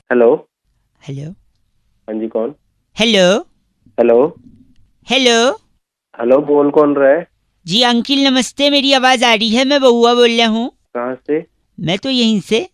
Hello. Hello. हाँ जी, कौन? Hello. Hello. Hello. Hello, बोल कौन रहा है? जी अंकिल नमस्ते, मेरी आवाज आ रही है? मैं बउआ बोल रहा हूँ। कहाँ से? मैं तो यहीं से।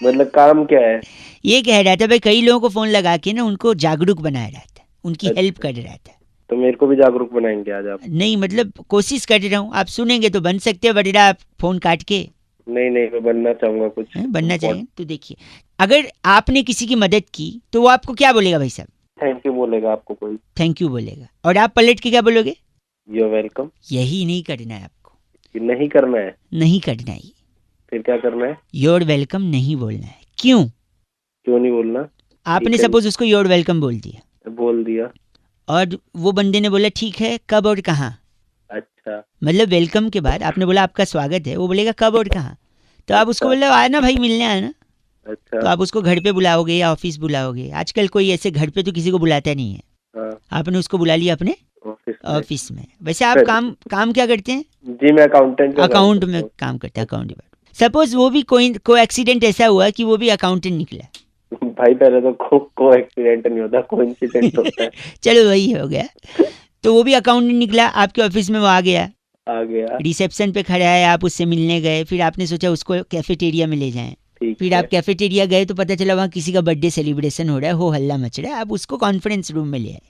मतलब काम क्या है? ये कह रहा था भाई, कई लोगों को फोन लगा के ना उनको जागरूक बनाया रहा था, उनकी हेल्प अच्छा, कर रहा था। तो मेरे को भी जागरूक बनाएंगे आज आप? नहीं मतलब कोशिश कर रहा हूँ, आप सुनेंगे तो बन सकते हैं, वरना आप फोन काट के नहीं नहीं, मैं बनना चाहूंगा कुछ बनना इम्पोर्ट। चाहिए। तो देखिए, अगर आपने किसी की मदद की तो वो आपको क्या बोलेगा भाई साहब? थैंक यू बोलेगा आपको कोई? थैंक यू बोलेगा। और आप पलट के क्या बोलोगे? You welcome. यही नहीं करना है आपको। नहीं करना है? नहीं करना है। फिर क्या करना है? योर वेलकम नहीं बोलना है। क्यों? क्यों नहीं बोलना? आपने ठीक है, सपोज उसको योर वेलकम बोल दिया बोल दिया। और वो बंदे ने बोला ठीक है, कब और कहाँ? अच्छा। मतलब वेलकम के बाद आपने बोला आपका स्वागत है, वो बोलेगा कब और कहाँ? तो आप उसको अच्छा। बोले आना भाई, मिलने आना। अच्छा। तो आप उसको घर पे बुलाओगे या ऑफिस बुलाओगे? आजकल कोई ऐसे घर पे तो किसी को बुलाता नहीं है। हाँ। आपने उसको बुला लिया अपने ऑफिस में। ऑफिस में। वैसे आप काम काम क्या करते हैं? जी, मैं अकाउंटेंट का काम अकाउंट करता में हूँ। काम करते हैं, अकाउंट डिपार्टमेंट। सपोज वो भी कोई एक्सीडेंट ऐसा हुआ कि वो भी अकाउंटेंट निकला। भाई पहले तो को एक्सीडेंट नहीं होता, को इंसिडेंट होता है। चलो वही हो गया। तो वो भी अकाउंटेंट निकला, आपके ऑफिस में वो आ गया, आ गया। रिसेप्शन पे खड़ा है, आप उससे मिलने गए, फिर आपने सोचा उसको कैफेटेरिया में ले जाएं। ठीक फिर है। आप कैफेटेरिया गए तो पता चला वहाँ किसी का बर्थडे सेलिब्रेशन हो रहा है, हो हल्ला मच रहा है, आप उसको कॉन्फ्रेंस रूम में ले आए।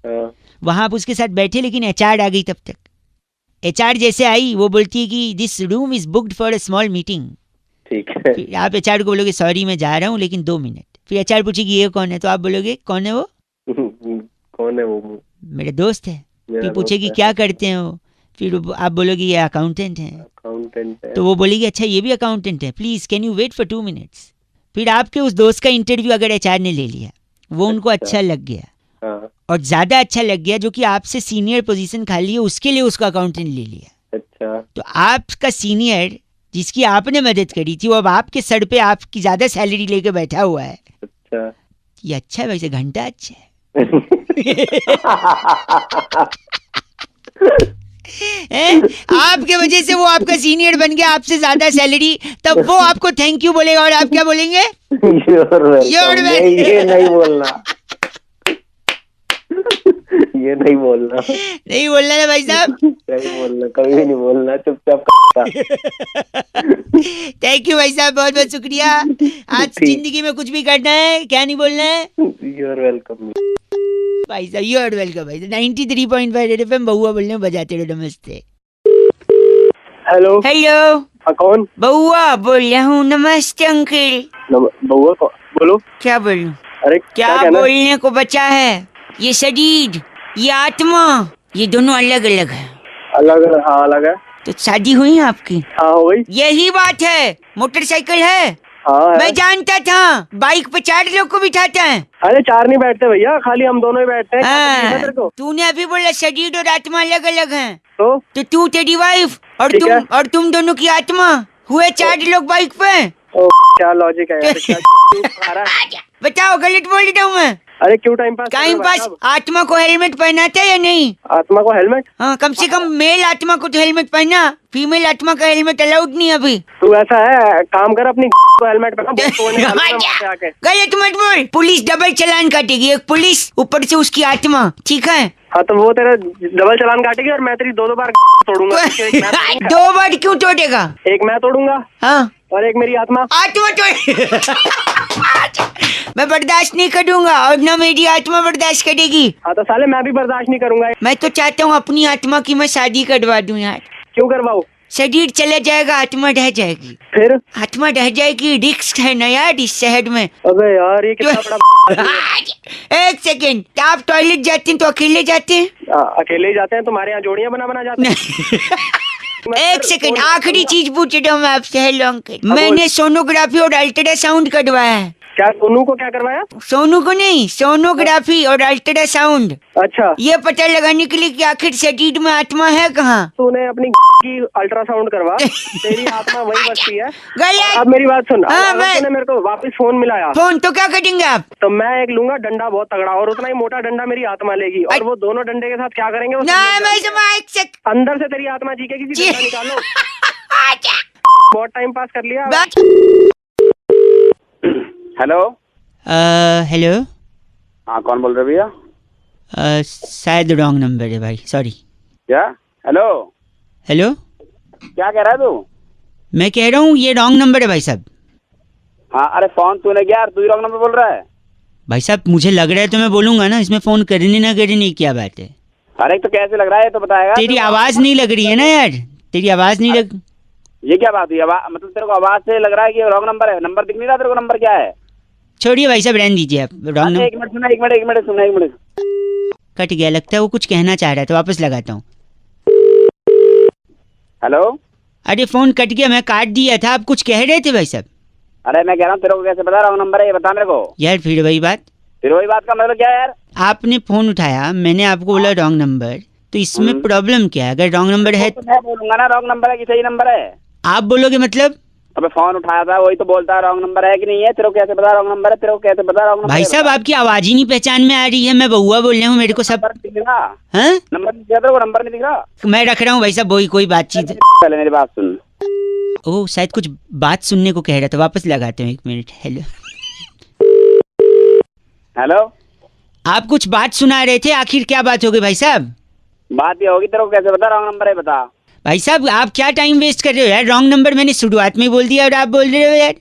हाँ। वहाँ आप उसके साथ बैठे, लेकिन एचआर आ गई तब तक। एचआर जैसे आई वो बोलती है कि this room is booked for a small meeting. ठीक है। फिर आप एचआर को बोलोगे सॉरी मैं जा रहा हूँ लेकिन 2 मिनट। फिर एचआर पूछेगी ये कौन है, तो आप बोलोगे कौन है वो? कौन है वो? मेरे दोस्त है। फिर मेरा दोस्त पूछेगी है। क्या करते हैं वो? फिर आप बोलोगे ये अकाउंटेंट हैं। अकाउंटेंट है। तो वो बोलेगी अच्छा ये भी अकाउंटेंट है, please can you wait for 2 minutes. फिर आपके उस दोस्त का इंटरव्यू अगर एचआर ने ले लिया, वो उनको अच्छा। अच्छा लग गया हाँ। और ज़्यादा अच्छा लग गया, जो कि आपसे सीनियर पोजीशन खाली है उसके लिए उसका अकाउंटेंट ले लिया। अच्छा। तो आपका सीनियर जिसकी आपने मदद करी थी वो अब आपके सर पे आपकी ज़्यादा सैलरी लेके बैठा हुआ है। अच्छा। ये अच्छा है, वैसे घंटा अच्छा है। हैं? आपके वजह से वो आपका सीनियर बन गया, आपसे ज्यादा सैलरी, तब वो आपको थैंक यू बोलेगा और आप क्या बोलेंगे? You're your welcome। नहीं, ये नहीं बोलना। ये नहीं बोलना। नहीं बोलना ना भाई साहब। नहीं बोलना, कभी भी नहीं बोलना, चुपचाप का। थैंक यू भाई साहब, बहुत बहुत शुक्रिया। आज ठीक। जिंदगी में कुछ भी करना है, क्या नहीं बोलना है? You're welcome. भाई साहब यू आर वेलकम भाई साहब। 93.5 रेड एफएम बउआ बोलने में बजाते रहो। नमस्ते। हेलो। हेलो। हाँ, कौन? बउआ बोल रहा हूँ। नमस्ते अंकल। बउआ बोलो। क्या बोलूं? अरे क्या क्या कहना है? बोलने को बचा है? ये शरीर, ये आत्मा, ये दोनों अलग अलग है। अलग? हाँ, अलग है। तो शादी हुई है आपकी? हाँ, हो गई। यही बात है। मोटरसाइकिल है? हाँ है। मैं जानता था। बाइक पे 4 लोग को बिठाता है। अरे 4 नहीं बैठते भैया, खाली हम दोनों ही बैठते हैं। क्या तकलीफ है तेरे को? तूने अभी बोला शरीर और आत्मा अलग अलग हैं। तो तो तू तेरी वाइफ और ठीक है। तुम दोनों की आत्मा हुए 4 लोग बाइक पे। ओ, क्या लॉजिक है यार, क्या आ रहा है? बताओ गलत बोल रहा हूँ मैं? अरे क्यों टाइम पास कर रहे टाइम हो भाई पास। साहब? आत्मा को हेलमेट पहनाते हैं या नहीं? आत्मा को हेलमेट? हाँ, कम से कम मेल आत्मा को तो हेलमेट पहना, फीमेल आत्मा का हेलमेट अलाउड नहीं अभी। तू ऐसा है, काम कर अपनी को हेलमेट पहना, बहुत सोने वाला है वहाँ पे आके। गलत मत बोल, पुलिस डबल चालान काटेगी। एक पुलिस ऊपर से उसकी आत्मा, ठीक है? हाँ, तो वो तेरा डबल चालान काटेगी और मैं तेरी 2 बार तोड़ूंगा। एक मैं तोड़ूंगा। 2 बार क्यों तोड़ेगा? एक मैं तोड़ूंगा हाँ, और एक मेरी आत्मा। आत्मा तोड़। मैं बर्दाश्त नहीं करूंगा और ना मेरी आत्मा बर्दाश्त करेगी। हाँ, तो साले मैं भी बर्दाश्त नहीं करूंगा। मैं तो चाहता हूँ अपनी आत्मा की मैं शादी करवा दूं यार। क्यों करवाओ? शरीर चला जाएगा, आत्मा रह जाएगी। फिर? आत्मा रह जाएगी, रिस्क है ना यार इस शहर में। अबे यार, ये कितना बड़ा। एक सेकेंड, आप टॉयलेट जाते हैं तो अकेले जाते हैं? अकेले ही जाते हैं, तुम्हारे यहाँ जोड़ियां बना जाते हैं। एक सेकेंड, आखिरी चीज पूछ रहा हूँ मैं आपसे। हेलो अंकल, मैंने सोनोग्राफी और अल्ट्रासाउंड करवाया है। क्या सोनू को क्या करवाया? सोनू को नहीं, सोनोग्राफी और अल्ट्रासाउंड। अच्छा, ये पता लगाने के लिए कि आखिर शरीर में आत्मा है कहाँ। तूने अपनी की अल्ट्रासाउंड करवा, तेरी आत्मा वही बचती है। गलत। अब मेरी बात सुन। हाँ, अगर तूने मेरे को वापस फोन मिलाया फोन तो क्या करेंगे आप? तो मैं एक लूंगा डंडा बहुत तगड़ा, और उतना ही मोटा डंडा मेरी आत्मा लेगी, और वो दोनों डंडे के साथ क्या करेंगे वो सब नहीं, लोग मैं जानते हैं। एक सेक अंदर से तेरी आत्मा चीखेगी कि डंडा निकालो। बहुत टाइम पास कर लिया। हेलो। हेलो। हाँ, कौन बोल रहे भैया? शायद रॉन्ग नंबर है भाई, सॉरी। क्या? हेलो, हेलो, क्या कह रहा है तू? मैं कह रहा हूँ ये रॉन्ग नंबर है भाई साहब। हाँ, अरे फोन तूने किया यार, तू ही रॉन्ग नंबर बोल रहा है। भाई साहब मुझे लग रहा है तो मैं बोलूंगा ना, इसमें फोन करने ना करने की क्या बात है। अरे तो कैसे लग रहा है ये तो बताएगा। तेरी आवाज नहीं लग रही है ना यार, तेरी आवाज नहीं लग। ये क्या बात हुई? मतलब तेरे को आवाज से लग रहा है कि रॉन्ग नंबर है? नंबर दिख नहीं रहा तेरे को? नंबर क्या है? छोड़िए भाई साहब, रहने दीजिए आप। Wrong number. एक मिनट सुना, एक मिनट सुना, एक मिनट। कट गया लगता है, वो कुछ कहना चाह रहा था, वापस लगाता हूँ। हेलो। अरे फोन कट गया, मैं काट दिया था, आप कुछ कह रहे थे भाई साहब। अरे मैं कह रहा हूँ तेरे को कैसे पता रॉन्ग नंबर है, ये बता मेरे को। यार फिर वही बात, फिर वही बात का मतलब क्या है यार? आपने फोन उठाया, मैंने आपको बोला रॉन्ग नंबर, तो इसमें प्रॉब्लम क्या है? अगर रॉन्ग नंबर है तो मैं बोलूंगा ना रॉन्ग नंबर है कि सही नंबर है। आप बोलोगे मतलब? अबे फोन उठाया था वही तो बोलता है रॉन्ग नंबर है कि नहीं है। तेरे को कैसे पता रॉन्ग नंबर है? तेरे को कैसे पता रॉन्ग नंबर भाई है? साहब आपकी आवाज ही नहीं पहचान में आ रही है, मैं बउआ बोल रहा हूँ, मेरे को सब। नंबर नहीं दिख रहा। हाँ, नंबर नहीं दिख रहा तेरे को? नंबर नहीं दिख रहा? मैं रख रहा हूँ भाई साहब, वही कोई बातचीत। पहले मेरी बात सुन। ओह शायद कुछ बात सुनने को कह रहा था, वापस लगाते हैं, एक मिनट। हेलो। हेलो। आप कुछ बात सुना रहे थे, आखिर क्या बात हो गई भाई साहब? बात ये होगी, तेरे को कैसे पता रॉन्ग नंबर है? बता। भाई साहब आप क्या टाइम वेस्ट कर रहे हो यार, रॉन्ग नंबर मैंने शुरुआत में ही बोल दिया और आप बोल रहे हो यार।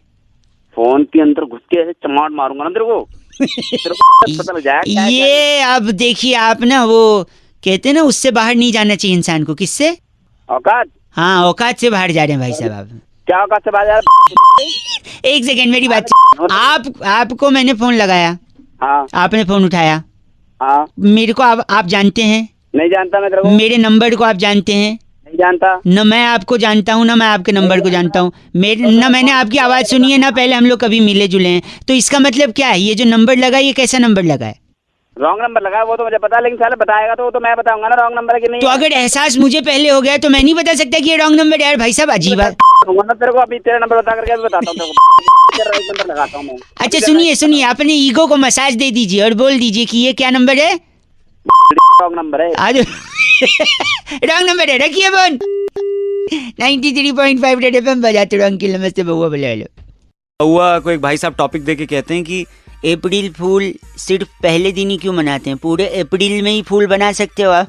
फोन के अंदर घुस के ऐसे चमाट मारूंगा ना तेरे को। तेरे को पता लग जाएगा क्या है, क्या ये अब देखिए आप ना, वो कहते हैं ना, उससे बाहर नहीं जाना चाहिए इंसान को। किससे? औकात। हाँ, औकात से बाहर जा रहे हैं भाई साहब आप। क्या औकात से बाहर यार? एक सेकेंड मेरी बात। आपको मैंने फोन लगाया, हाँ आपने फोन उठाया, हाँ। मेरे को आप जानते हैं? नहीं जानता मैं तेरे को। मेरे नंबर को आप जानते हैं? नहीं जानता। न मैं आपको जानता हूँ, ना मैं आपके नंबर को जानता हूँ। मेरे न मैंने आपकी आवाज सुनी है, ना पहले हम लोग कभी मिले जुले हैं। तो इसका मतलब क्या है? ये जो नंबर लगा, ये कैसा नंबर लगा है? रॉन्ग नंबर लगा वो तो मुझे पता है, लेकिन साले बताएगा तो वो तो मैं बताऊंगा ना रॉन्ग नंबर है कि नहीं। तो अगर एहसास मुझे पहले हो गया तो मैं नहीं बता सकता कि ये रॉन्ग नंबर है यार। भाई साहब अजीब बात। ना तेरे को अभी तेरा नंबर बता करके अभी बताता हूँ तेरे को। तेरा right नंबर लगाता हूँ मैं। अच्छा सुनिए, अपने ईगो को मसाज दे दीजिए और बोल दीजिए कि ये क्या नंबर है? रॉन्ग नंबर है। आज रॉन्ग नंबर है, रखिए फोन। 93.5 रेड एफएम बजाते रहो। अंकिल नमस्ते, बउआ बोले हेलो। बउआ को एक भाई साहब टॉपिक दे के कहते हैं कि अप्रैल फूल सिर्फ पहले दिन ही क्यों मनाते हैं? पूरे अप्रैल में ही फूल बना सकते हो आप।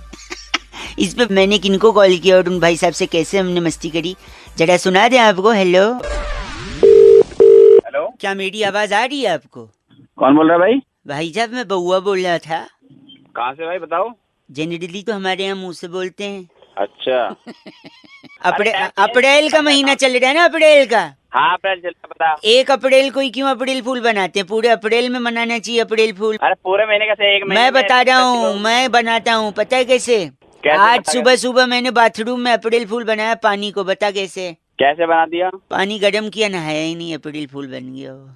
इस पे मैंने किनको कॉल किया और उन भाई साहब से कैसे हमने मस्ती करी, जरा सुना दें आपको। हेलो। हेलो। क्या मेरी आवाज आ रही है आपको? कौन बोल रहा है भाई? भाई साहब मैं बउआ बोल रहा था। कहाँ से भाई बताओ? जनरली तो हमारे यहाँ मुंह से बोलते हैं। अच्छा। अप्रैल का महीना चल रहा है ना, अप्रैल का। हाँ अप्रैल चलता पता। 1 अप्रैल को ही क्यों अप्रैल फूल बनाते हैं? पूरे अप्रैल में मनाना चाहिए अप्रैल फूल। अरे पूरे महीने का से एक महीने मैं में बता रहा हूँ, मैं बनाता हूँ, पता है कैसे? आज बता सुबह सुबह मैंने बाथरूम में अप्रैल फूल बनाया पानी को, बता कैसे? कैसे बना दिया? पानी गर्म किया, नहाया ही नहीं, अप्रैल फूल बन गया वो।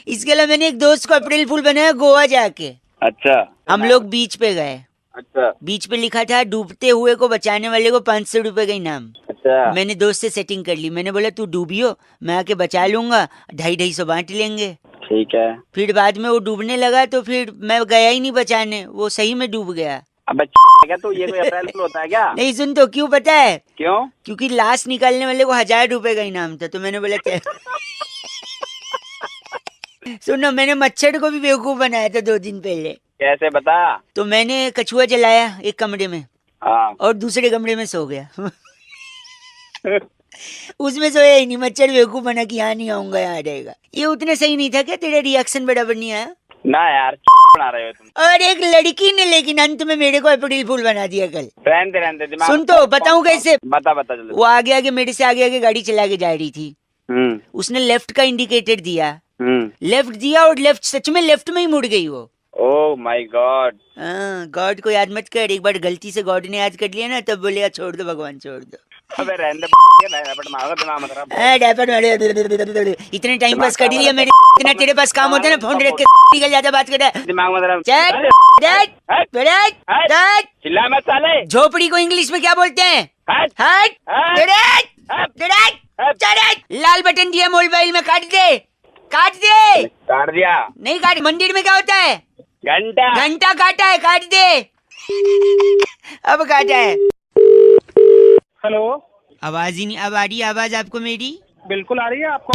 इसके अलावा मैंने एक दोस्त को अप्रैल फूल बनाया गोवा जाके। अच्छा। हम लोग बीच पे गए। अच्छा। बीच पे लिखा था डूबते हुए को बचाने वाले को 500 रुपए का इनाम। अच्छा। मैंने दोस्त से सेटिंग कर ली, मैंने बोला तू डूबियो, मैं आके बचा लूंगा, 250-250 बांट लेंगे। ठीक है। फिर बाद में वो डूबने लगा तो फिर मैं गया ही नहीं बचाने, वो सही में डूब गया। अबे क्या तू, ये कोई अप्रैल फूल होता है क्या? नहीं सुन तो, क्यों पता है? क्यों? क्योंकि लाश निकालने वाले को 1000 रुपए का इनाम था, तो मैंने बोला चल। सुनो, मैंने मच्छर को भी बेवकूफ बनाया था 2 दिन पहले। कैसे बता? तो मैंने कछुआ जलाया एक कमरे में हाँ। और दूसरे कमरे में सो गया। उसमें सोया ही नहीं, मच्छर बेवकूफ बना कि यहाँ नहीं आऊंगा, यहाँ रहेगा। ये उतना सही नहीं था क्या? तेरा रिएक्शन बराबर नहीं आया ना यार, बना रहे हो तुम। और एक लड़की ने लेकिन अंत में मेरे को अप्रैल फूल बना दिया कल। रहने दिमाग। सुन तो बताऊं कैसे? बता जल्दी। वो आगे मेरे से आगे गाड़ी चला के जा रही थी। उसने लेफ्ट का इंडिकेटर दिया, लेफ्ट दिया और लेफ्ट सच में लेफ्ट में ही मुड़ गई वो। Oh my God. हाँ, गॉड को याद मत कर, एक बार गलती से गॉड ने याद कर लिया ना तब बोलेगा छोड़ दो भगवान छोड़ दो। अबे रहने दे, रैपट मारो दिमाग मत खराब। डैपर मारे, इतने टाइम पास कर लिया मेरे। इतना तेरे पास काम होता है ना, फोन रख के निकल जाता, बात कर रहा है। दिमाग मत खराब। चिल्ला मत साले। झोपड़ी को इंग्लिश में क्या बोलते हैं? हट हट। लाल बटन दिया मोबाइल में, काट दे। काट दिया। नहीं काट, मंदिर में क्या होता है? घंटा काटा है, काट दे। अब काटा है। हेलो। आवाज ही नहीं, अब आ रही आवाज आपको मेरी? बिल्कुल आ रही है आपको।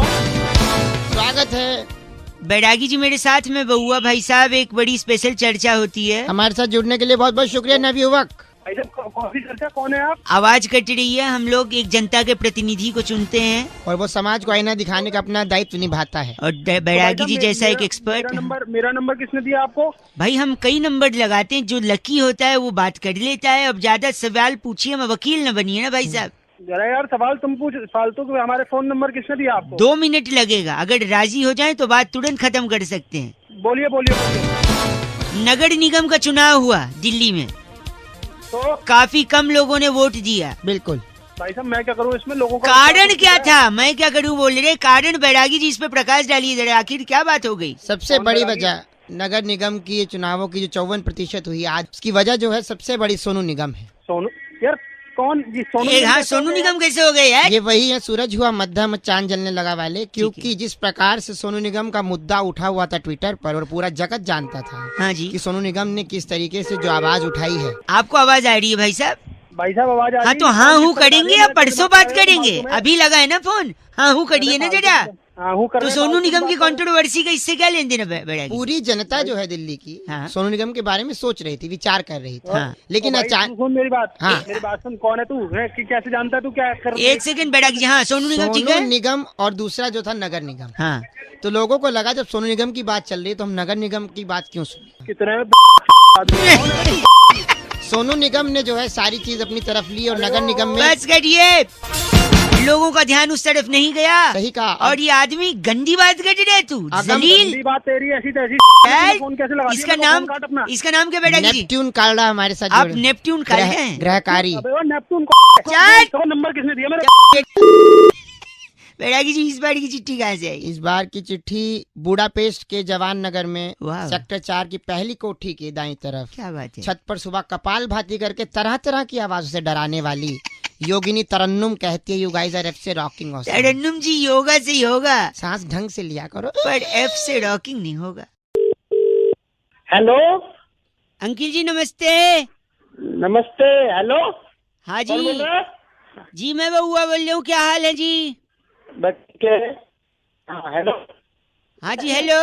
स्वागत है। बैरागी जी मेरे साथ में बउआ भाई साहब, एक बड़ी स्पेशल चर्चा होती है। हमारे साथ जुड़ने के लिए बहुत बहुत शुक्रिया नवयुवक। भाई साहब कौन सी चर्चा, कौन है आप? आवाज कट रही है। हम लोग एक जनता के प्रतिनिधि को चुनते हैं और वो समाज को आईना दिखाने का अपना दायित्व निभाता है। और बैरागी जी जैसा एक एक्सपर्ट। मेरा नंबर किसने दिया आपको? भाई हम कई नंबर लगाते हैं, जो लकी होता है वो बात कर लेता है। अब ज्यादा सवाल पूछिए, मैं वकील न बनिए ना भाई साहब। जरा यार सवाल तुम पूछ, फालतू को हमारे फोन नंबर किसने दिया आपको? 2 मिनट लगेगा, अगर राजी हो जाए तो बात तुरंत खत्म कर सकते हैं। बोलिए बोलिए बोलिए। नगर निगम का चुनाव हुआ दिल्ली में, तो काफी कम लोगों ने वोट दिया। बिल्कुल। भाई साहब मैं क्या करूँ इसमें, लोगों का कारण क्या था? मैं क्या करूं बोल रहे? कारण बैरागी जी इस पे प्रकाश डालिए जरा, आखिर क्या बात हो गई? सबसे बड़ी वजह नगर निगम की ये चुनावों की जो 54% हुई आज, उसकी वजह जो है सबसे बड़ी सोनू निगम है। सोनू यार कौन जी? सोनू हाँ, सोनू निगम कैसे हो गए यार? ये वही है सूरज हुआ मध्यम चांद जलने लगा वाले, क्योंकि जिस प्रकार से सोनू निगम का मुद्दा उठा हुआ था ट्विटर पर और पूरा जगत जानता था हाँ जी, कि सोनू निगम ने किस तरीके से जो आवाज उठाई है। आपको आवाज आ रही है भाई साहब? भाई साहब आवाज आ हाँ रही तो है? हाँ हूँ किस करेंगे प्रकार या से परसों बता बात रहे हो करेंगे? फालतू में? अभी लगा है ना फोन, हाँ हूँ करिए ना जरा। हाँ हूँ कर तो रहे हैं, सोनू फालतू निगम की बात करो। कंट्रोवर्सी का इससे क्या लेन देन है बैरागी? पूरी जनता जो है दिल्ली की हाँ। सोनू निगम के बारे में सोच रही थी, विचार कर रही थी। हाँ। लेकिन ओ भाई, अचानक तू सुन मेरी बात। हाँ। मेरी बात सुन, कौन है तू? है कि कैसे जानता है तू क्या कर? एक सेकंड बैरागी जी, हाँ सोनू निगम ठीक सोनू है। निगम और दूसरा जो था नगर निगम, हाँ तो लोगों को लगा जब सोनू निगम की बात चल रही है तो हम नगर निगम की बात क्यों सुने। कितने सोनू निगम ने जो है सारी चीज अपनी तरफ ली और नगर निगम में बस करिए, लोगों का ध्यान उस तरफ नहीं गया। सही कहा। और ये आदमी गंदी बात कर रहे तू, जलील। गंदी बात तेरी ऐसी तैसी। यार, फोन कैसे लगा दिया? इसका मेरे को नाम फोन काट अपना। इसका नाम क्या बैरागी जी? नेपट्यून कालड़ा हमारे साथ आप जुड़े। नेपट्यून काट ग्रह- हैं? ग्रहकारी। अबे वो नेपटून को चल। तो नंबर किसने दिया मेरे? बैरागी जी इस बार की चिट्ठी कहाँ से आई? इस बार की चिट्ठी बुडापेस्ट के जवान नगर में वाह। सेक्टर 4 की पहली कोठी की दाईं तरफ क्या बात है? छत पर सुबह कपाल भाती करके तरह तरह की आवाजों से डराने वाली योगिनी तरन्नुम कहती है, यू गाइस आर एफ से रॉकिंग ऑसम। तरन्नुम जी योगा से ही होगा, सांस ढंग से लिया करो। पर एफ से रॉकिंग नहीं होगा। हेलो अंकिल जी नमस्ते। नमस्ते। हेलो हाँ कौन बोल जी रहा है? जी मैं बउआ बोल रहा हूँ, क्या हाल है जी? बच्चे। हाँ हेलो। हाँ जी हेलो।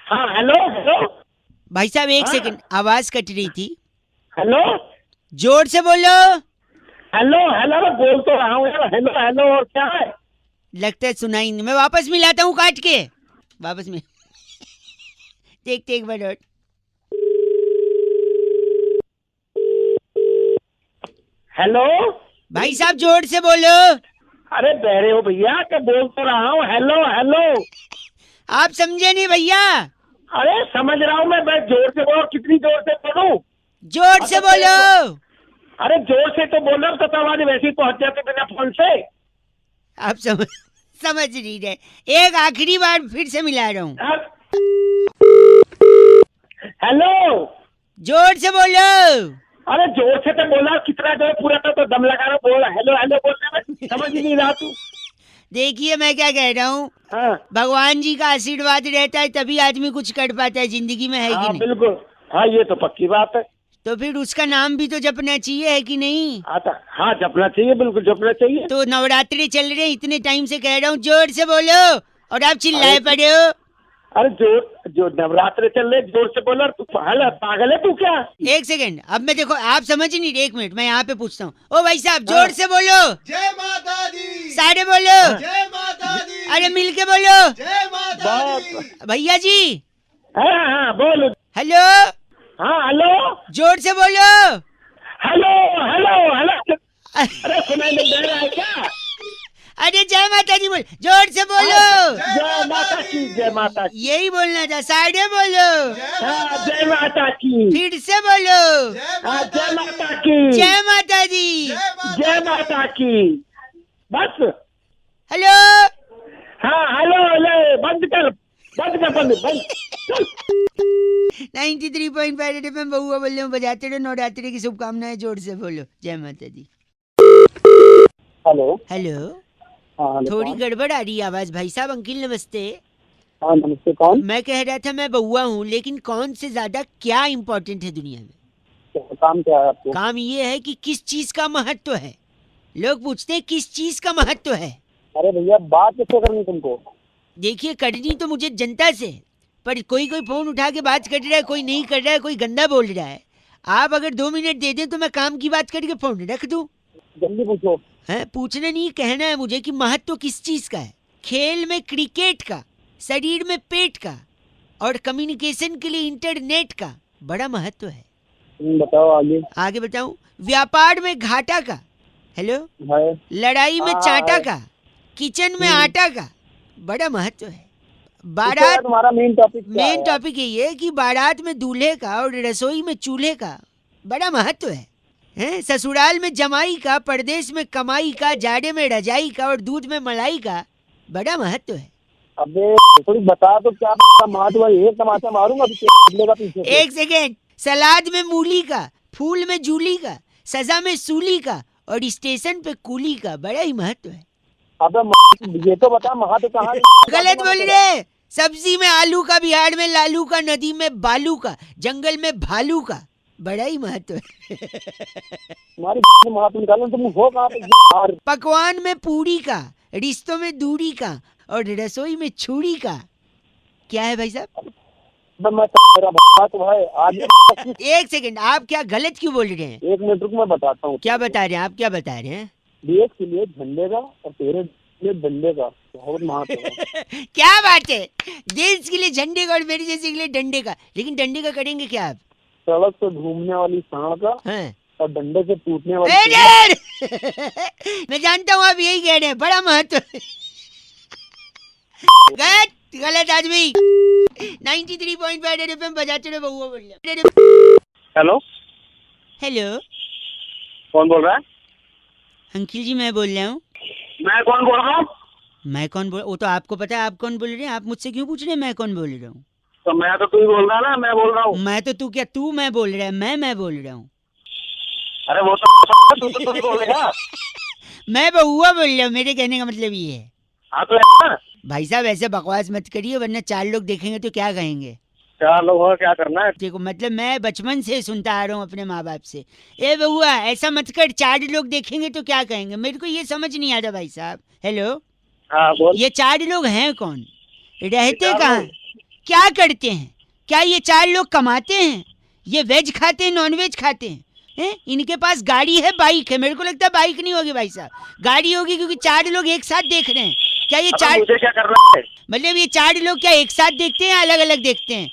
हाँ हेलो हेलो भाई साहब एक हाँ। सेकंड, आवाज कट रही थी, हेलो जोर से बोलो। हेलो हेलो मैं बोल तो रहा हूँ यार। हेलो हेलो और क्या है? लगता है सुनाई नहीं, मैं वापस मिलाता हूँ काट के, वापस में देखते एक बार और। हेलो भाई साहब जोर से बोलो। अरे बहरे हो भैया, क्या बोल तो रहा हूँ। Hello hello. आप समझे नहीं भैया? अरे समझ रहा हूँ मैं जोर से बोलो। कितनी जोर से बोलूं? जोर से बोलो। अरे जोर से तो बोल रहा हूँ, तो आवाज वैसे ही पहुंच जाती बिना फोन से। आप समझ नहीं रहे, एक आखिरी बार फिर से मिला रहा हूँ, हेलो जोर से बोलो। अरे जोर से तो बोला, कितना जो है पूरा तो दम लगा रहा हूँ। बोला हेलो हेलो बोलने में समझ ही नहीं रहा तू। देखिए मैं क्या कह रहा हूँ, हाँ भगवान जी का आशीर्वाद रहता है तभी आदमी कुछ कर पाता है जिंदगी में, है कि हाँ नहीं? बिल्कुल। हाँ ये तो पक्की बात है। तो फिर उसका नाम भी तो जपना चाहिए, है कि नहीं? हाँ जपना चाहिए, बिल्कुल जपना चाहिए। तो नवरात्रि चल रहे हैं, इतने टाइम से कह रहा हूँ जोर से बोलो और आप चिल्लाए अरे- पड़े हो। अरे जो नवरात्र चल रहे, जोर से बोला। तू पागल है तू क्या? एक सेकंड, अब मैं देखो आप समझ ही नहीं रहे, एक मिनट मैं यहाँ पे पूछता हूँ। ओ भाई साहब जोर से बोलो। जय माता दी। सारे बोलो। जय माता दी। अरे मिल के बोलो। जय माता दी। भैया जी हाँ बोलो। हेलो, हाँ हेलो जोर से बोलो। Hello hello hello. अरे सुनाई नहीं दे रहा है क्या? अरे जय माता दी बोल, जोर से बोलो। जय माता की, जय माता की। यही बोलना था, साढ़े बोलो। हाँ जय माता की। फिर से बोलो। हाँ जय माता की। जय माता दी। जय माता की। बस। हेलो। हाँ हेलो हेलो। बंद कर बंद 93.5 FM बहुआ बोल रहे हूँ, बजाते रहो, नवरात्रि की शुभकामनाएं, जोर से बोलो जय माता दी। हेलो। हेलो, हाँ हेलो, थोड़ी कौन? गड़बड़ आ रही है आवाज। भाई साहब अंकिल नमस्ते। हाँ नमस्ते। कौन? मैं कह रहा था मैं बउआ हूँ, लेकिन कौन से ज्यादा क्या इम्पोर्टेंट है दुनिया में? काम क्या है आपको? काम ये है कि किस चीज का महत्व है। लोग पूछते हैं किस चीज का महत्व है। अरे भैया बात कैसे करनी तुमको? देखिए करनी तो मुझे जनता से है, पर कोई कोई फोन उठा के बात कर रहा है, कोई नहीं कर रहा है, कोई गंदा बोल रहा है। आप अगर 2 मिनट दे दें तो मैं काम की बात करके फोन रख दूं। जल्दी पूछो। है पूछना नहीं, कहना है मुझे कि महत्व किस चीज का है। खेल में क्रिकेट का, शरीर में पेट का, और कम्युनिकेशन के लिए इंटरनेट का बड़ा महत्व है। बताओ आगे। आगे बताऊं? व्यापार में घाटा का, हेलो, है। लड़ाई में चाटा का, किचन में आटा का बड़ा महत्व है। बारात, तुम्हारा मेन टॉपिक मेन टॉपिक यही है कि बारात में दूल्हे का और रसोई में चूल्हे का बड़ा महत्व है। हैं? ससुराल में जमाई का, परदेश में कमाई का, जाड़े में रजाई का और दूध में मलाई का बड़ा महत्व है। अबे थोड़ी बता तो क्या महत्व है। एक तमाचा मारूंगा पीछे। एक सेकेंड। सलाद में मूली का, फूल में जूली का, सजा में सूली का और स्टेशन पे कूली का बड़ा ही महत्व है। अबे ये तो बता महत्व कहाँ। गलत बोल रहे। सब्जी में आलू का, बिहार में लालू का, नदी में बालू का, जंगल में भालू का बड़ा ही महत्व है। तुम्हारी महत्व निकालो। तुम हो कहाँ पे? पकवान में पूरी का, रिश्तों में दूरी का और रसोई में छुरी का क्या है भाई साहब? आज एक सेकंड, आप क्या गलत क्यों बोल रहे हैं? 1 मिनट रुक, मैं बताता हूँ। क्या बता रहे हैं आप? क्या बता रहे हैं? देश के लिए झंडे का और तेरे लिए डंडे का बहुत महत्व है। क्या बात है? देश के लिए झंडे का और मेरे जैसे के लिए डंडे का। लेकिन डंडे का करेंगे क्या आप? सड़क से घूमने वाली सांड का हैं? और डंडे से टूटने वाली मैं जानता हूँ आप यही कह रहे हैं, बड़ा महत्व है। गलत, गलत आदमी। 93.5 एफएम बजाते रहो बउआ बोल रहा। हेलो, हेलो, कौन बोल रहा है? अंकिल जी मैं बोल रहा हूँ। मैं कौन बोल रहा हूँ? मैं कौन बोल, वो तो आपको पता है आप कौन बोल रहे हैं। आप मुझसे क्यों पूछ रहे हैं मैं कौन बोल रहा हूँ? तो मैं तो तू ही बोल रहा है ना, मैं बोल रहा हूँ। मैं तो तू क्या, तू मैं बोल रहा है, मैं बोल रहा हूँ। अरे वो तो तू ही बोलेगा। मैं बउआ बोल रहा हूँ, मेरे कहने का मतलब ये है। हाँ तो भाई साहब ऐसे बकवास मत करिए, वरना 4 लोग देखेंगे तो क्या कहेंगे। 4 लोग हो, क्या करना है? देखो मतलब मैं बचपन से सुनता आ रहा हूँ अपने माँ बाप से, ए बउआ ऐसा मत कर, 4 लोग देखेंगे तो क्या कहेंगे। मेरे को ये समझ नहीं आता भाई साहब। हेलो, हाँ बोल। ये 4 लोग हैं कौन? रहते 4 कहाँ? लोग? क्या करते हैं? क्या ये 4 लोग कमाते हैं? ये वेज खाते हैं, नॉन वेज खाते हैं? इनके पास गाड़ी है, बाइक है? मेरे को लगता है बाइक नहीं होगी भाई साहब, गाड़ी होगी, क्योंकि 4 लोग एक साथ देख रहे हैं। क्या ये 4, मुझे क्या करना है? मतलब ये 4 लोग क्या एक साथ देखते हैं या अलग अलग देखते हैं?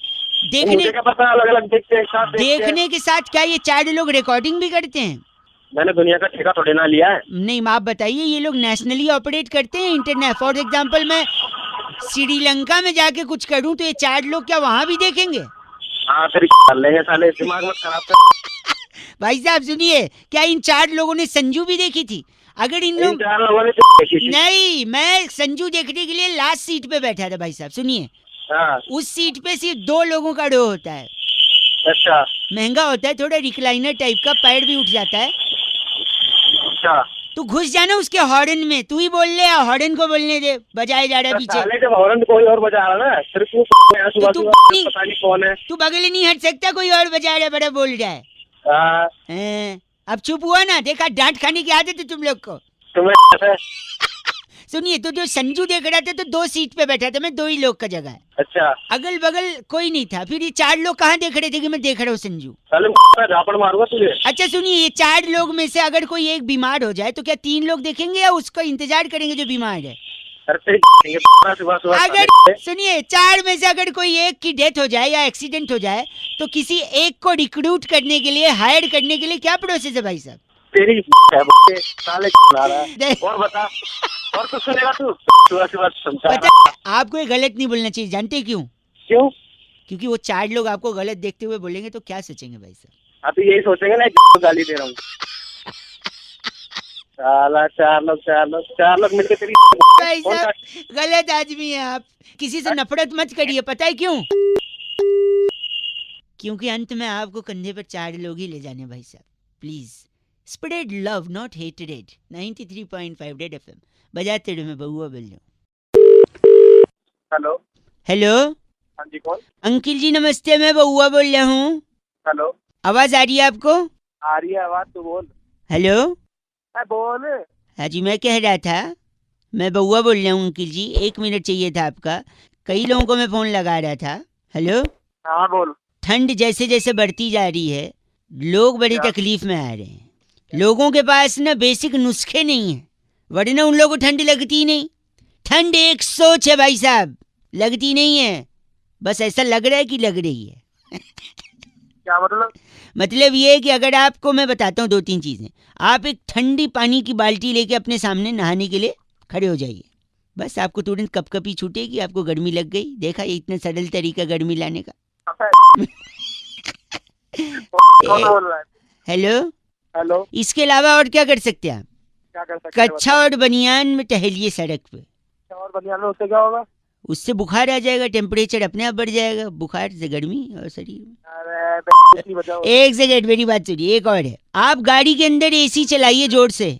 मुझे क्या पता, अलग अलग देखते हैं, एक साथ देखते हैं। देखने के साथ क्या ये 4 लोग रिकॉर्डिंग भी करते हैं? मैंने दुनिया का ठेका थोड़ी ना लिया है। नहीं, आप बताइए, ये लोग नेशनली ऑपरेट करते हैं इंटरनेट? फॉर एग्जांपल मैं श्रीलंका में जाके कुछ करूं तो ये 4 लोग क्या वहां भी देखेंगे? हाँ तेरी कर लेंगे साले, दिमाग मत खराब कर। भाई साहब सुनिए, क्या इन 4 लोगों ने संजू भी देखी थी? अगर इन इन लोग 4 लोगों ने देखी थी। नहीं, मैं संजू देखने के लिए लास्ट सीट पे बैठा था भाई साहब। सुनिए, हाँ उस सीट पे सिर्फ 2 लोगों का रो होता है। अच्छा महंगा होता है थोड़ा, रिक्लाइनर टाइप का, पैर भी उठ जाता है। अच्छा। तू घुस जाना उसके हॉर्न में, तू ही बोल ले, हॉर्न को बोलने दे, बजाए जा रहा है पीछे। साले जब हॉर्न कोई और बजा रहा ना, सिर्फ तू सुबह तू सुबह पता नहीं कौन है। तू बगल नहीं हट सकता, कोई और बजा रहा है, बड़ा बोल रहा है। हाँ, अब चुप हुआ ना, देखा डांट खाने की आदत है तुम लोग को। तुम्हें सुनिए, तो जो संजू देख रहा था तो 2 सीट पे बैठा था मैं, 2 ही लोग का जगह है, अच्छा। अगल बगल कोई नहीं था। फिर ये 4 लोग कहाँ देख रहे थे कि मैं देख रहा हूँ संजू? साले झापड़ मारूंगा तुझे। अच्छा सुनिए, ये 4 लोग में से अगर कोई एक बीमार हो जाए तो क्या 3 लोग देखेंगे या उसका इंतजार करेंगे जो बीमार है? अरे सुबह सुबह अगर सुनिए, 4 में से अगर कोई एक की डेथ हो जाए या एक्सीडेंट हो जाए तो किसी एक को रिक्रूट करने के लिए, हायर करने के लिए क्या प्रोसेस है भाई साहब? तेरी साले ला रहा है। और बता, और कुछ सुनेगा तू? सुबह सुबह समझा। पता है, आपको ये गलत नहीं बोलना चाहिए, जानते क्यों? क्यों? क्योंकि वो 4 लोग आपको गलत देखते हुए बोलेंगे तो क्या सोचेंगे भाई साहब? अभी यही सोचेंगे ना, गाली दे रहा हूँ। साला 4 लोग मिलके तेरी भाई साहब गलत आदमी है आप, किसी से नफरत मत करिए। पता है क्यों? क्योंकि अंत में आपको कंधे पर 4 लोग ही ले जाने भाई साहब। Please spread love not hated. 93.5 red FM बजाते रहो, मैं बउआ बोल रहा हूँ। हेलो हेलो, हाँ जी कौन? अंकिल जी नमस्ते, मैं बउआ बोल रहा हूँ। हेलो, आवाज आ रही है आपको? आ रही है आवाज, तू बोल। हेलो, बोल। हाँ जी, मैं कह रहा था मैं बउआ बोल रहा हूँ अंकिल जी, 1 मिनट चाहिए था आपका। कई लोगों को मैं फोन लगा रहा था। हेलो, हाँ बोल। ठंड जैसे जैसे बढ़ती जा रही है, लोग बड़ी तकलीफ में आ रहे हैं। लोगों के पास ना बेसिक नुस्खे नहीं है, वरना उन लोगों को ठंड लगती ही नहीं। ठंड एक सोच है भाई साहब, लगती नहीं है, बस ऐसा लग रहा है कि लग रही है। क्या मतलब? मतलब ये है कि अगर आपको मैं बताता हूँ 2-3 चीजें, आप एक ठंडी पानी की बाल्टी लेके अपने सामने नहाने के लिए खड़े हो जाइए, बस आपको तुरंत कपकपी छूटेगी, आपको गर्मी लग गई। देखा, ये इतना सरल तरीका गर्मी लाने का। कौन बोल रहा है? हेलो, हेलो, इसके अलावा और क्या कर सकते हैं आप? क्या कर सकते हैं? कच्छा और बनियान में टहलिए सड़क पे, बताओ। और बनियान में उससे क्या होगा? उससे बुखार आ जाएगा, टेम्परेचर अपने आप बढ़ जाएगा, बुखार से गर्मी और शरीर में। अरे नहीं बचाओ। एक सेकेंड, मेरी बात सुनिए। एक और है, आप गाड़ी के अंदर एसी चलाइए जोर से।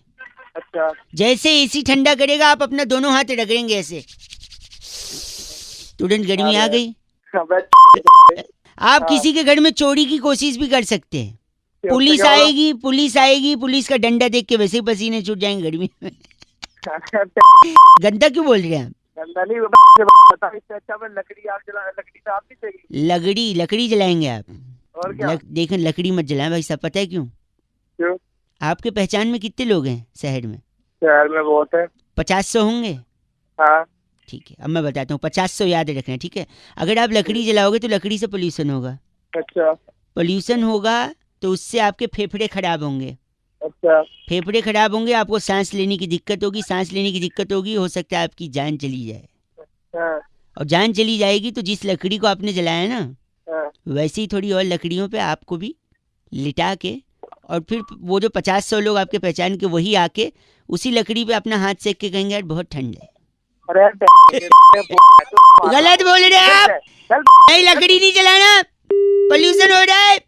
अच्छा, जैसे एसी ठंडा करेगा, आप अपना दोनों हाथ रगड़ेंगे ऐसे, तुरंत गर्मी आ गई। आप किसी के घर में चोरी की कोशिश भी कर सकते हैं, पुलिस आएगी, पुलिस का डंडा देख के वैसे ही पसीने छूट जाएंगे गर्मी में। गंदा क्यों बोल रहे हैं आप? गंदा नहीं बता, इससे अच्छा मैं लकड़ी आग जला, लकड़ी तो आप नहीं चाहिए। लकड़ी जलाएंगे आप? और क्या? देखें, लकड़ी मत जलाएं भाई साहब, पता है क्यों? क्यों? आपके पहचान में कितने लोग हैं शहर में? शहर में बहुत है। 50-100 होंगे। हाँ ठीक है, अब मैं बताता हूँ, 50-100 याद रखना, ठीक है? अगर आप लकड़ी जलाओगे तो लकड़ी से पोल्यूशन होगा। अच्छा पोल्यूशन होगा तो उससे आपके फेफड़े खराब होंगे। अच्छा। फेफड़े खराब होंगे, आपको सांस लेने की दिक्कत होगी, सांस लेने की दिक्कत होगी, हो सकता है आपकी जान चली जाए। हाँ और जान चली जाएगी तो जिस लकड़ी को आपने जलाया ना, हाँ। वैसे ही थोड़ी और लकड़ियों पे आपको भी लिटा के, और फिर वो जो 50-100 लोग आपके पहचान के, वही आके उसी लकड़ी पे अपना हाथ सेक के कहेंगे यार बहुत ठंड है। अरे गलत बोल रहे हैं आप, चल। नहीं लकड़ी नहीं जलाना, पोल्यूशन हो रहा है।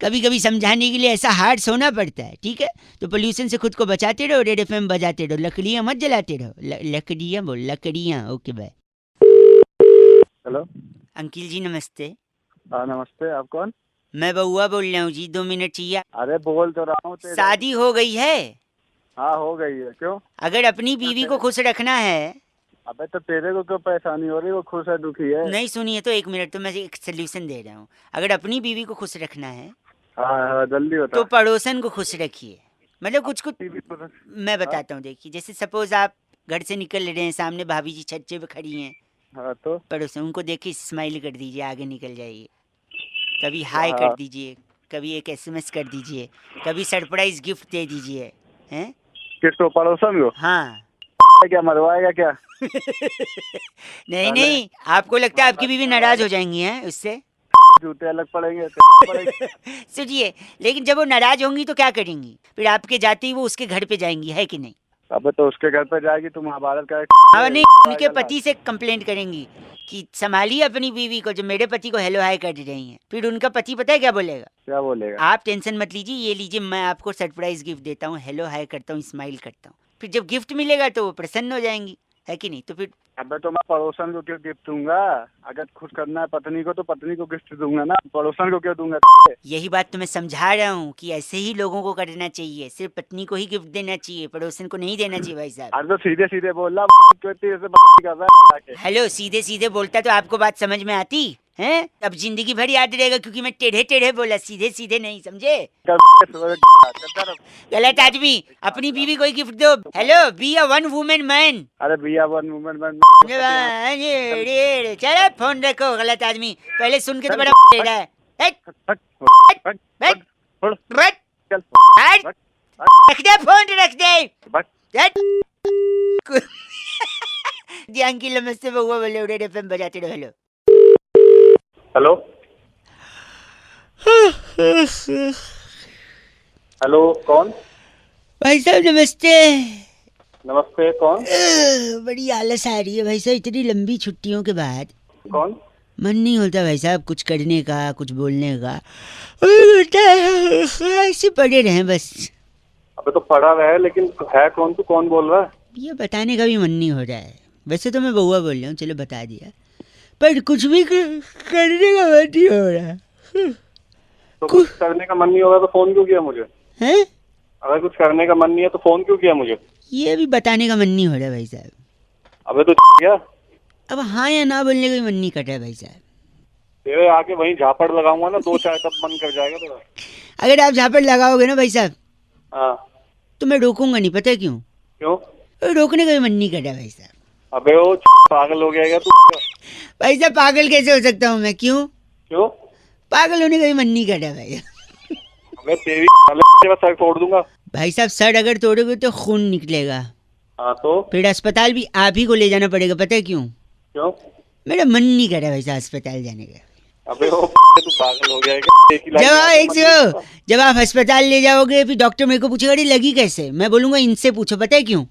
कभी कभी समझाने के लिए ऐसा हार्ड होना पड़ता है, ठीक है? तो पोल्यूशन से खुद को बचाते रहो, रेड एफएम बजाते रहो, लकड़ियां मत जलाते रहो। लकड़ियां बोल, लकड़ियां। Okay bye. Hello, uncle ji नमस्ते। हाँ नमस्ते। आप कौन? मैं बउआ बोल रहा हूँ जी, 2 मिनट चाहिए। अरे बोल तो रहा हूँ तेरे। शादी हो गई है? हाँ हो गई है। क्यों? अगर अपनी बीवी को खुश रखना है। अबे तो तेरे को क्यों परेशानी हो रही है? वो खुश है दुखी है? नहीं सुनिए तो 1 मिनट, तो मैं एक सोल्यूशन दे रहा हूँ। अगर अपनी बीवी को खुश रखना है हाँ जल्दी बता। तो पड़ोसन को खुश रखिए। मतलब कुछ बीवी को- मैं बताता हूँ, देखिए, जैसे सपोज आप घर से निकल रहे हैं, सामने भाभी जी छज्जे पे खड़ी हैं, हाँ तो पड़ोसन, उनको देख के स्माइल कर दीजिए, आगे निकल जाइए। कभी हाय हाँ। कर दीजिए, कभी एक एसएमएस कर दीजिए, कभी सरप्राइज गिफ्ट दे दीजिए, हैं? किसको? पड़ोसन को? हाँ। क्या मरवाएगा क्या? नहीं, आपको लगता है आपकी बीवी नाराज हो जाएंगी हैं उससे? जूते अलग पड़ेंगे। सुनिए, लेकिन जब वो नाराज होंगी तो क्या करेंगी? फिर आपके जाते ही वो उसके घर पे जाएंगी, है कि नहीं? अबे तो उसके घर पे जाएगी, तुम महाभारत का हाँ, नहीं, उनके पति से कंप्लेंट करेंगी कि संभालिए अपनी बीवी को, जो मेरे पति को हेलो हाय कर रही हैं। फिर उनका पति पता है क्या बोलेगा? क्या बोलेगा? आप टेंशन मत लीजिए, ये लीजिए, मैं आपको सरप्राइज गिफ्ट देता हूँ, हेलो हाय करता हूँ, स्माइल करता हूँ। फिर जब गिफ्ट मिलेगा तो वो प्रसन्न हो जाएंगी, है कि नहीं? तो फिर अबे तो मैं पड़ोसन को क्यों गिफ्ट दूंगा? अगर खुश करना है पत्नी को तो पत्नी को गिफ्ट दूंगा ना, पड़ोसन को क्यों दूंगा? यही बात तो मैं समझा रहा हूँ कि ऐसे ही लोगों को करना चाहिए, सिर्फ पत्नी को ही गिफ्ट देना चाहिए, पड़ोसन को नहीं देना चाहिए भाई साहब। अरे तो सीधे सीधे बोल रहा, क्यों इतनी ऐसे कर रहा है? हेलो, सीधे सीधे बोलता तो आपको बात समझ में आती है? अब जिंदगी भर याद रहेगा, क्योंकि मैं टेढ़े टेढ़े बोला, सीधे सीधे नहीं, समझे? गलत आदमी, अपनी बीवी को ही गिफ्ट दो। Hello, be a one women man. अरे भैया वन वुमेन मैन। चलो फोन रखो, गलत आदमी, पहले सुन के तो बड़ा टेढ़ा है। रख दे फोन, रख दे। अंकिल नमस्ते, बउआ बोले, रेड एफएम बजाते रहो। हेलो हेलो हेलो, कौन? भाई साहब नमस्ते। नमस्ते, कौन? बड़ी आलस आ रही है भाई साहब, इतनी लंबी छुट्टियों के बाद कौन? मन नहीं होता भाई साहब कुछ करने का, कुछ बोलने का। ऐसे पड़े रहे बस। अबे तो पढ़ा रहा है, लेकिन है कौन? तू कौन बोल रहा है? ये बताने का भी मन नहीं हो रहा है। वैसे तो मैं बउआ बोल रहा हूँ, चलो बता दिया, पर कुछ भी करने का मन नहीं हो रहा। तो कुछ करने का मन नहीं होगा तो फोन क्यों किया मुझे? हैं? अगर कुछ करने का मन नहीं है तो फोन क्यों किया मुझे? ये भी बताने का मन नहीं हो रहा भाई साहब। अबे तो क्या अब हाँ या ना बोलने का भी मन नहीं कर रहा भाई साहब। तेरे आके वहीं झापड़ लगाऊंगा ना, 2 4 तब मन कर जाएगा तेरा। अगर आप झापड़ लगाओगे ना भाई साहब हाँ तो मैं रोकूंगा नहीं, पता है क्यों? क्यों? रोकने का भी मन नहीं कर रहा भाई साहब। अबे वो पागल हो गया क्या तू? भाई साहब पागल कैसे हो सकता हूँ मैं? क्यों? क्यों? पागल होने का भी मन नहीं कर रहा भाई। अबे तेरी सर तोड़ दूंगा। भाई साहब सर अगर तोड़ोगे तो खून निकलेगा, हाँ तो फिर अस्पताल भी आप ही को ले जाना पड़ेगा, पता है क्यों? क्यों? मेरा मन नहीं कर रहा भाई साहब अस्पताल जाने का। अबे वो तू पागल हो गया क्या? जब आप अस्पताल ले जाओगे फिर डॉक्टर मेरे को पूछेगा अरे लगी कैसे, मैं बोलूंगा इनसे पूछो, पता है क्यों?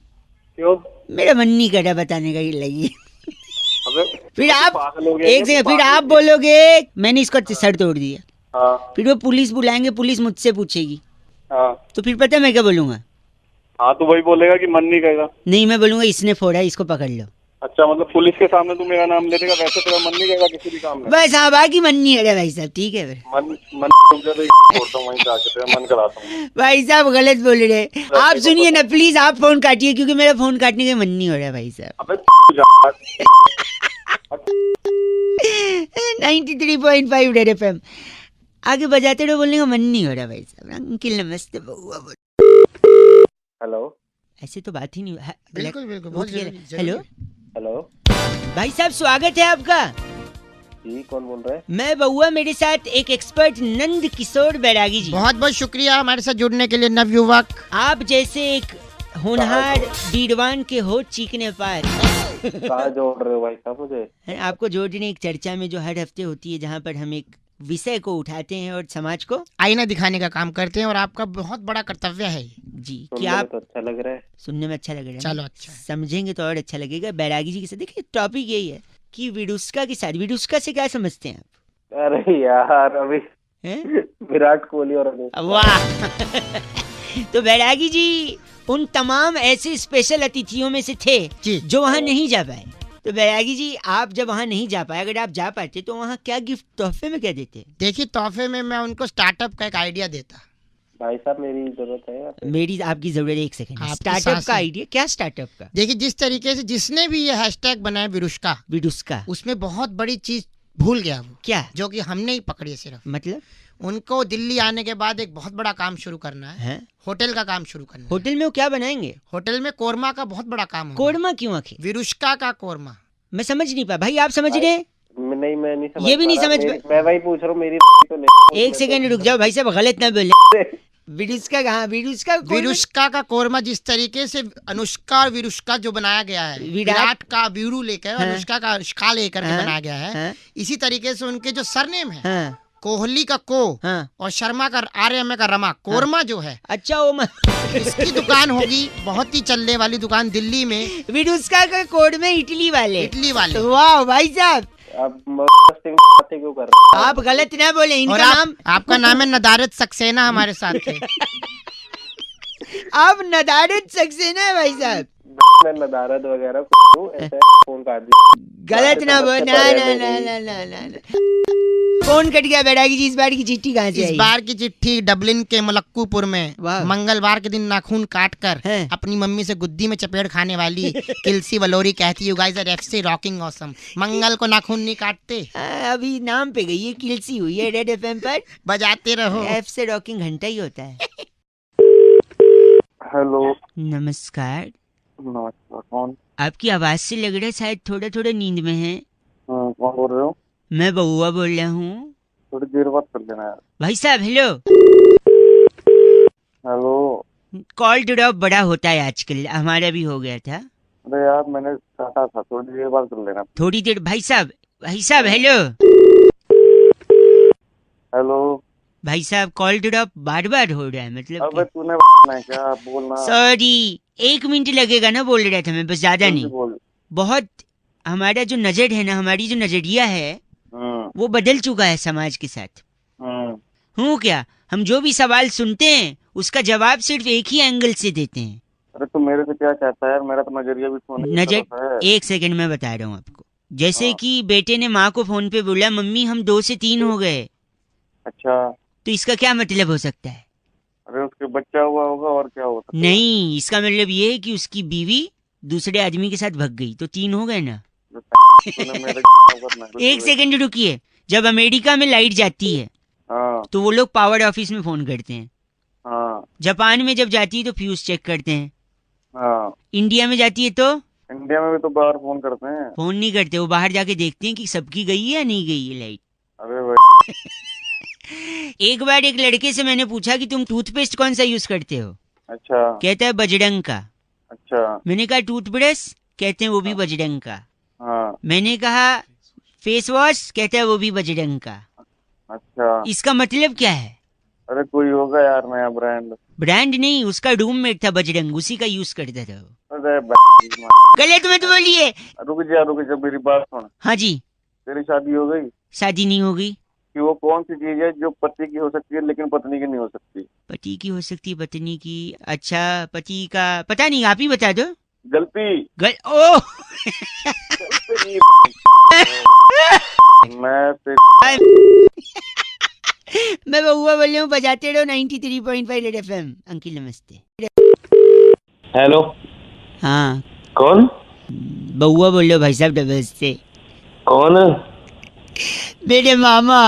क्यों? मेरा मन नहीं कर रहा बताने का ये लगी। अबे फिर आप पागल हो गया एक क्या? सेकंड, फिर आप बोलोगे मैंने इसका सर तोड़ दिया, हाँ फिर वो पुलिस बुलाएंगे, पुलिस मुझसे पूछेगी, हाँ तो फिर पता है मैं क्या बोलूंगा? हाँ तो वही बोलेगा कि मन नहीं करेगा। नहीं, मैं बोलूंगा इसने फोड़ा है, इसको पकड़ लो। अच्छा मतलब पुलिस के सामने तू मेरा नाम ले देगा, वैसे तेरा मन नहीं करेगा किसी भी काम में? बस हाँ बाकी मन नहीं है भाई साहब, ठीक है फिर। मन छोड़ता हूँ, वहीं जाके तेरा मन कराता हूँ। भाई साहब गलत बोल रहे हैं आप, सुनिए ना प्लीज, आप फोन काटिए क्योंकि मेरा फोन काटने का मन नहीं हो रहा है भाई साहब। अबे तू जा। 93.5 रेड एफएम आगे बजाते रहो, बोलने का मन नहीं हो रहा भाई साहब। अंकिल नमस्ते बउआ बोल। हेलो ऐसे तो बात ही नहीं बिल्कुल बिल्कुल, बहुत जरूरी, हेलो हेलो भाई साहब स्वागत है आपका। जी कौन बोल रहा है? मैं बउआ, मेरे साथ एक एक्सपर्ट नंद किशोर बैरागी जी। बहुत बहुत शुक्रिया हमारे साथ जुड़ने के लिए नवयुवक। आप जैसे एक होनहार बीरवान के हो चीखने पार। कहाँ जोड़ रहे हो भाई साहब मुझे? हैं, आपको जोड़ने एक चर्चा में जो हर हफ्ते होती है, जहाँ पर हम एक विषय को उठाते हैं और समाज को आईना दिखाने का काम करते हैं, और आपका बहुत बड़ा कर्तव्य है ये। जी कि सुनने में आप तो अच्छा लग रहा है। सुनने में अच्छा लग रहा है ना? चलो अच्छा। समझेंगे तो और अच्छा लगेगा। बैरागी जी के साथ देखिए टॉपिक यही है कि विरुष्का के साथ, विरुष्का से क्या समझते हैं आप? अरे यार अभी हैं? विराट कोहली और अनुष्का। वाह। तो बैरागी जी उन तमाम ऐसे स्पेशल अतिथियों में से थे जी। जो वहाँ नहीं जा पाए। तो बैरागी जी आप जब वहाँ नहीं जा पाए, अगर आप जा पाते तो वहाँ क्या गिफ्ट तोहफे में क्या देते? देखिए तोहफे में मैं उनको स्टार्टअप का एक आइडिया देता। भाई साहब मेरी जरूरत है यार। मेरी आपकी जरूरत है, एक सेकंड। आपकी स्टार्टअप सांस का है। आइडिया क्या? स्टार्टअप का देखिए जिस तरीके से जिसने भी ये हैशटैग बनाया विरुष्का, विरुष्का, उसमें बहुत बड़ी चीज भूल गया वो, क्या जो कि हमने ही पकड़ी है सिर्फ। मतलब? उनको दिल्ली आने के बाद एक बहुत बड़ा काम शुरू करना है, है होटल का काम शुरू करना है। होटल में वो क्या बनाएंगे? होटल में कोरमा का बहुत बड़ा काम होगा। कोरमा क्यों आखिर? विरुष्का का कोरमा। मैं समझ नहीं पाया भाई, आप समझ रहे हैं? नहीं मैं नहीं समझ ये भी नहीं पा रहा। समझ मैं वही पूछ रहा हूँ मेरी तो नहीं। एक सेकंड रुक जाओ भाई साहब, गलत ना बोले। विरुष्का कहाँ? विरुष्का कोरमा? विरुष्का का कोरमा जिस तरीके से अनुष्का और विरुष्का जो बनाया गया है, विराट का वीरू लेकर हाँ। अनुष्का का शुष्का लेकर के हाँ। बनाया गया है, हाँ। इसी तरीके से उनके जो सरनेम है, हाँ कोहली का को हाँ। और शर्मा का आर्यमा का रमा, कोरमा जो है अच्छा वो इसकी दुकान होगी, बहुत ही चलने वाली दुकान दिल्ली में, विरुष्का का कोड में इटली वाले। इटली वाले। वाह भाई साहब आप बातें क्यों कर रहे आप गलत ना बोले, और इनका नाम आपका नाम है नदारत सक्सेना, हमारे साथ थे। आप नदारत सक्सेना है भाई साहब। हो? मैं नदारत वगैरह कुछ हूँ, ऐसे फोन काट दिया। गलत ना बोल, समझते ना परे ना में ना नहीं। ना ना ना ना। फोन कट गया। बैरागी जी इस बार की चिट्ठी कहाँ से इस आई? बार की चिट्ठी डबलिन के मलक्कूपुर में वाह। मंगलवार के दिन नाखून काट कर हैं। अपनी मम्मी से गुद्दी में चपेट खाने वाली किलसी वलोरी कहती, you guys are FC rocking awesome. मंगल को नाखून नहीं काटते, अभी नाम पे गई है, किलसी हुई है रेड एफएम पर। बजाते रहो। एफ से रॉकिंग घंटा ही होता है। हेलो नमस्कार, नमस्कार कौन? आपकी आवाज से लग रहा है शायद थोड़ा थोड़ा नींद में है। कौन बोल रहे हो? मैं बउआ बोल रहा हूँ। थोड़ी देर बाद कर लेना यार। भाई साहब हेलो। हेलो कॉल ड्रॉप बड़ा होता है आजकल, हमारा भी हो गया था। अरे यार मैंने काटा था, थोड़ी देर बाद कर लेना। थोड़ी देर भाई साहब हेलो। हेलो भाई साहब कॉल ड्रॉप बार बार हो रहा है, मतलब अबे तूने बोलना है क्या? बोलना। सॉरी 1 मिनट लगेगा ना, बोल रहा था मैं, बस ज्यादा नहीं। बोल। बहुत हमारा जो नजर है ना, हमारी जो नजरिया है वो बदल चुका है समाज के साथ। हूँ क्या, हम जो भी सवाल सुनते हैं उसका जवाब सिर्फ एक ही एंगल से देते हैं। अरे तू मेरे से क्या चाहता है यार? मेरा तो नजरिया भी सोने की नजर तरफ है। एक सेकंड में बता रहा हूँ आपको। जैसे हाँ। कि बेटे ने माँ को फोन पे बोला मम्मी हम 2 से 3 हो गए, अच्छा तो इसका क्या मतलब हो सकता है? अरे उसके बच्चा हुआ होगा और क्या होता। नहीं, इसका मतलब ये है कि उसकी बीवी दूसरे आदमी के साथ भग गई, तो 3 हो गए ना। एक सेकंड रुकिए। जब अमेरिका में लाइट जाती है हाँ तो वो लोग पावर ऑफिस में फोन करते हैं। हाँ जापान में जब जाती है तो फ्यूज चेक करते हैं। हाँ। इंडिया में जाती है तो इंडिया में भी तो बाहर फोन करते हैं। फोन नहीं करते, वो बाहर जाके देखते हैं कि सबकी गई है या नहीं गई है लाइट। अरे भाई एक बार एक लड़के से मैंने पूछा कि तुम टूथपेस्ट कौन सा यूज करते हो, अच्छा कहता है बजरंग का। अच्छा। मैंने कहा टूथब्रश, कहते हैं वो भी बजरंग का। हाँ मैंने कहा फेस वॉश, कहता है वो भी बजरंग का। अच्छा। इसका मतलब क्या है? अरे कोई होगा यार नया ब्रांड। ब्रांड नहीं, उसका रूममेट था बजरंग, उसी का यूज करता था वो। अरे गलत मत बोलिए। रुक जा मेरी बात सुन। हाँ जी। तेरी शादी हो गई? शादी नहीं हो गई। कि वो कौन सी चीज है जो पति की हो सकती है लेकिन पत्नी की नहीं हो सकती? पति की हो सकती है, पत्नी की? अच्छा, पति का पता नहीं, आप ही बता दो। गलती। ओ मैं बउआ बोल रहा हूँ, बजाते रहो 93.5 रेड एफएम। अंकिल नमस्ते। हेलो। हाँ कौन? बउआ बोल रहे हो भाई साहब डबल से। कौन? मेरे मामा।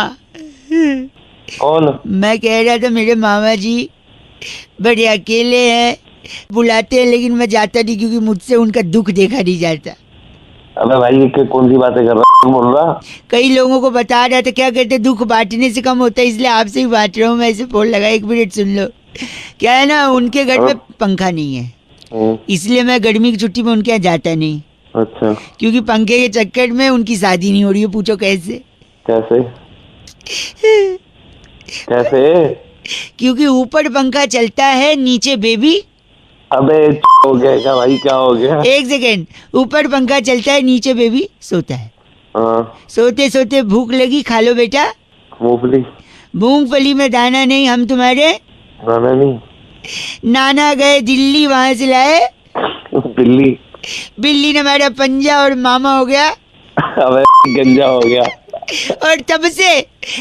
कौन? मैं कह रहा था मेरे मामा जी बड़े अकेले हैं, बुलाते हैं लेकिन मैं जाता नहीं क्योंकि मुझसे उनका दुख देखा नहीं जाता। अबे भाई ये कौन सी बातें कर रहा है, बोल रहा? कई लोगों को बता रहा था, क्या कहते दुख बांटने से कम होता है, इसलिए आपसे ही बांट रहा हूँ मैं। ऐसे फोन लगा, 1 मिनट सुन लो। क्या है ना, उनके घर में पंखा नहीं है, इसलिए मैं गर्मी की छुट्टी में उनके यहाँ जाता नहीं। अच्छा। क्योंकि पंखे के चक्कर में उनकी शादी नहीं हो रही है। पूछो कैसे? कैसे? कैसे? क्योंकि ऊपर पंखा चलता है, नीचे बेबी। अबे हो गया क्या भाई, क्या हो गया? एक सेकेंड, ऊपर पंखा चलता है, नीचे बेबी सोता है। हाँ। सोते सोते भूख लगी, खा लो बेटा मूंगफली। मूंगफली में दाना नहीं, हम तुम्हारे नाना नहीं। नाना गए दिल्ली, वहां से लाए बिल्ली। बिल्ली ने हमारा पंजा और मामा हो गया। अबे गंजा हो गया। और तब से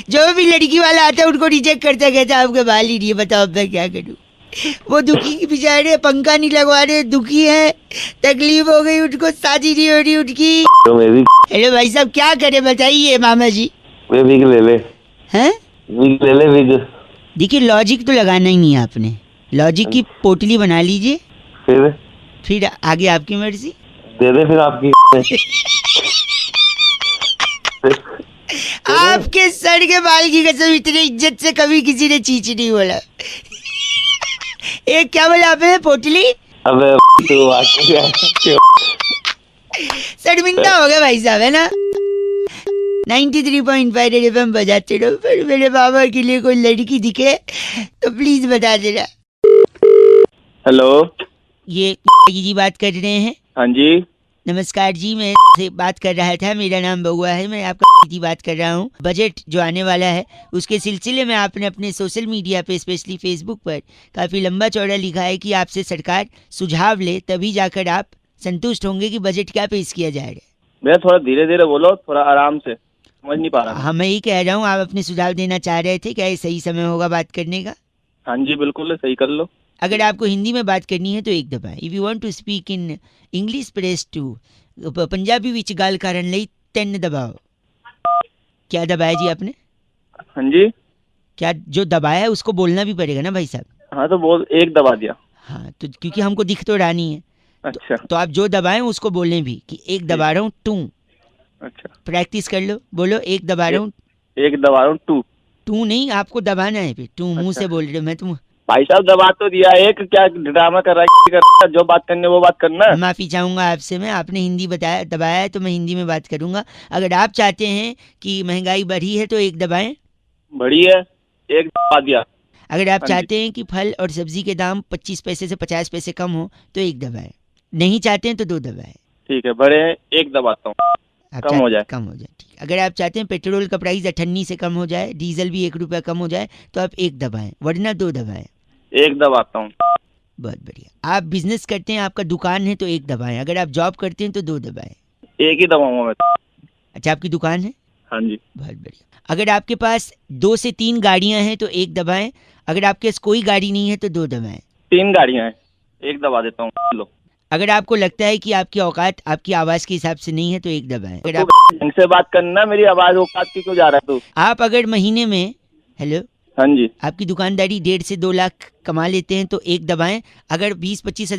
जो भी लड़की वाला आता है उनको रिजेक्ट करता, कहता आपके बाल ही नहीं है, बताओ अब मैं क्या करूं। वो दुखी बेचारे, पंखा नहीं लगवा रहे, दुखी है, तकलीफ हो गई उनको, शादी नहीं हो रही उनकी। तो मैं भी। हेलो भाई साहब, क्या करे बताइए मामा जी। वे विग ले ले। हैं? विग ले ले विग। देखिए लॉजिक तो लगाना ही नहीं है आपने, लॉजिक की पोटली बना लीजिए, फिर आगे आपकी मर्जी। दे दे फिर आपकी। आपके सर के बाल की कसम, इतनी इज्जत से कभी किसी ने चीच नहीं बोला। एक क्या बोला आपने, पोटली? अबे तू आके शर्मिंदा हो गया भाई साहब, है ना। 93.5 रेड एफएम बजाते रहो। फिर मेरे बाबा के लिए कोई लड़की दिखे तो प्लीज बता देना। हेलो। ये जी बात कर रहे हैं? हाँ जी। नमस्कार जी, मैं से बात कर रहा था, मेरा नाम बउआ है, मैं आपका जी बात कर रहा हूँ। बजट जो आने वाला है उसके सिलसिले में आपने अपने सोशल मीडिया पे, स्पेशली फेसबुक पर काफ़ी लंबा चौड़ा लिखा है कि आपसे सरकार सुझाव ले तभी जाकर आप संतुष्ट होंगे कि बजट क्या पेश किया जा रहा है। भैया थोड़ा धीरे धीरे बोलो, थोड़ा आराम से, समझ नहीं पा रहा। हाँ मैं ही कह रहा हूँ, आप अपने सुझाव देना चाह रहे थे, क्या ये सही समय होगा बात करने का? हाँ जी बिल्कुल, सही कर लो। अगर आपको हिंदी में बात करनी है तो एक दबाएं। If you want to speak in English press 2, Punjabi विच गाल करन लई 3 दबाओ। क्या दबाया जी आपने? हाँ जी। क्या जो दबाया है उसको बोलना भी पड़ेगा ना भाई साहब? हाँ तो बोल, एक दबा दिया। हाँ तो क्योंकि हमको दिख तो रहा नहीं है। अच्छा। तो आप जो दबाएं उसको बोलें भी कि एक दबा रहा हूँ 2। अच्छा प्रैक्टिस कर लो, बोलो एक दबा रहा हूँ। एक दबा रहा हूँ 2। 2 नहीं, आपको दबाना है फिर 2। मुंह अच्छा। से बोल रहे हो, मैं तुम। भाई साहब दबा तो दिया एक, क्या ड्रामा कर रहा है? जो बात करनी है वो बात करना। माफी चाहूंगा आपसे मैं, आपने हिंदी बताया दबाया है तो मैं हिंदी में बात करूंगा। अगर आप चाहते हैं कि महंगाई बढ़ी है तो एक दबाएं। बड़ी है, एक दबा दिया। अगर आप हाँ चाहते हैं कि फल और सब्जी के दाम 25 पैसे से 50 पैसे कम हो तो एक दबाएं। नहीं चाहते हैं तो 2 दबाएं। ठीक है, बड़े हैं, एक दबाता हूँ, कम हो जाए। कम हो जाए, ठीक। अगर आप चाहते हैं पेट्रोल का प्राइस 98 से कम हो जाए, डीजल भी 1 रुपया कम हो जाए तो आप एक दबाएं, वरना 2 दबाएं। एक दबाता हूँ। बहुत बढ़िया। आप बिजनेस करते हैं, आपका दुकान है तो एक दबाएं। अगर आप जॉब करते हैं तो 2 दबाएं। एक ही दबाऊंगा मैं। अच्छा, आपकी दुकान है? हाँ जी। बहुत बढ़िया। अगर आपके पास 2 से 3 गाड़ियां हैं तो एक दबाएं। अगर आपके पास कोई गाड़ी नहीं है तो 2 दबाएं। 3 गाड़ियां हैं, एक दबा देता हूँ, लो। अगर आपको लगता है कि आपकी औकात आपकी आवाज के हिसाब से नहीं है तो 1 दबाएं। अगर तू आप ढंग से बात करना, मेरी आवाज औकात की क्यों जा रहा है तू? आप अगर महीने में हेलो हाँ जी। आपकी दुकानदारी 1.5 से 2 लाख कमा लेते हैं तो 1 दबाएं। अगर 20-25